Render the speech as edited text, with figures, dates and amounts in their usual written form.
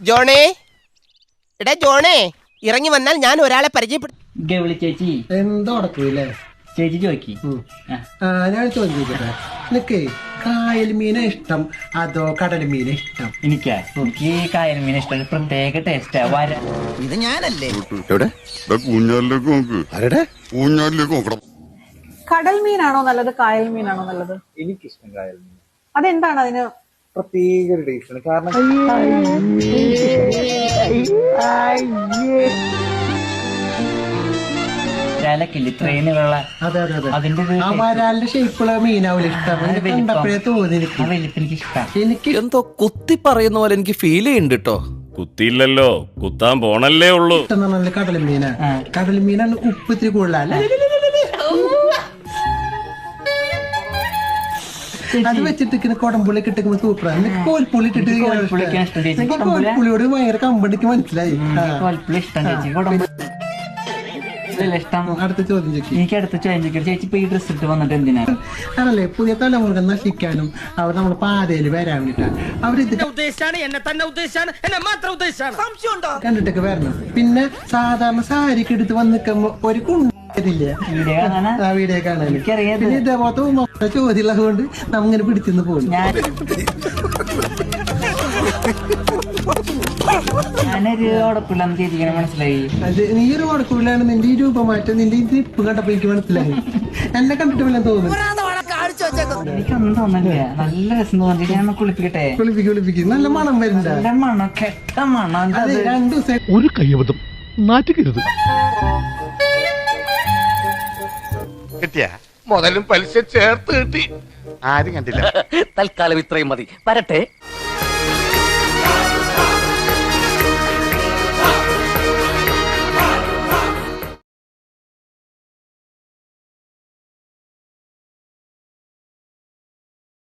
ജോണേ, എടാ ജോണേ, ഇറങ്ങി വന്നാൽ ഞാൻ ഒരാളെ പരിചയപ്പെടും. ഗൗളി ചേച്ചി എന്തോ നടക്കൂല്ലേ? ചേച്ചി ചോദിക്കി. ഞാൻ ചോദിക്കട്ടെ, നിനക്ക് കായൽ മീനെ ഇഷ്ടം അതോ കടൽ മീനെ ഇഷ്ടം? എനിക്ക് കായൽ മീൻ ഇഷ്ടം. പ്രത്യേക ടേസ്റ്റാ. ഇത് ഞാനല്ലേ? കടൽ മീനാണോ നല്ലത്, കായൽ മീനാണോ നല്ലത്? എനിക്കിഷ്ടം കായൽ മീൻ. അതെന്താണ് അതിന് പ്രത്യേക ഒരു ടേസ്റ്റാണ്. കാരണം ട്രെയിനുകളുള്ള അതെ അതെ അതെ. അതിന്റെ ആ വരാലിന്റെ ഷേപ്പുള്ള മീനാവില്ല ഇഷ്ടം. കണ്ടപ്പോഴേ തോന്നി എനിക്ക്. എനിക്ക് ഇഷ്ടം. എനിക്ക് എന്തോ കുത്തി പറയുന്ന പോലെ എനിക്ക് ഫീൽ ചെയ്യുന്നുണ്ട് കേട്ടോ. കുത്തിയില്ലല്ലോ, കുത്താൻ പോണല്ലേ ഉള്ളൂ. ഇഷ്ടം എന്ന് പറഞ്ഞാൽ കടൽ മീനാ. കടൽ മീനാണ് ഉപ്പ് ഇത്തിരി കൂടുതലല്ലേ? അത് വെച്ചിട്ട് കുടംപുള്ളി കിട്ടുമ്പോൾ സൂപ്പറാണ്. എനിക്ക് കോൽപ്പുള്ളി ഇട്ടിട്ട് കോൽപ്പുള്ളിയോട് ഭയങ്കര കമ്പനിക്ക് മനസ്സിലായി. അടുത്ത ചോദ്യം ചോദിക്കും. എനിക്ക് അടുത്ത ചോദിക്കും, ചേച്ചി ഇപ്പൊ ഈ ഡ്രസ് ഇട്ട് വന്നിട്ട് എന്തിനാണ്? ആണല്ലേ, പുതിയ തലമുറ നശിക്കാനും അവർ നമ്മുടെ പാതയിൽ വരാൻ വേണ്ടിട്ടാണ് അവരിത് കണ്ടിട്ടൊക്കെ വരണം. പിന്നെ സാധാരണ സാരിക്ക് എടുത്ത് വന്ന് നിൽക്കുമ്പോ ഒരു കുണ്ടില്ല വീഡിയോ കാണാൻ. എനിക്കറിയാം. പിന്നെ ഇതേപോലത്തെ ചോദ്യമുള്ളത് കൊണ്ട് നമ്മങ്ങനെ പിടിച്ചെന്ന് പോകും. ഞാനൊരു ഉടപ്പില്ലാന്ന് ചേച്ചിക്ക് മനസ്സിലായി. അത് നീ ഒരു കുഴപ്പമില്ലാണ്. നിന്റെ ഈ രൂപമാറ്റം, നിന്റെ ഈ ഇപ്പ് കണ്ടപ്പോ എനിക്ക് മനസ്സിലായി. എന്നെ കണ്ടിട്ട് വല്ല തോന്നുന്നു. എനിക്കൊന്നും തോന്നില്ല. നല്ല രസം തോന്നി. ഞാൻ കുളിപ്പിക്കട്ടെ? കുളിപ്പിക്കും. നല്ല മണം വരുന്നുണ്ട്. നല്ല മണം, കെട്ട മണം. അത് 2 ദിവസം ഒരു കയ്യബദ്ധം നാറ്റുകരുത്. കിട്ടിയ മുതലും പലിശ ചേർത്ത് കിട്ടി. ആരും കണ്ടില്ല. തൽക്കാലം ഇത്രയും മതി. വരട്ടെ.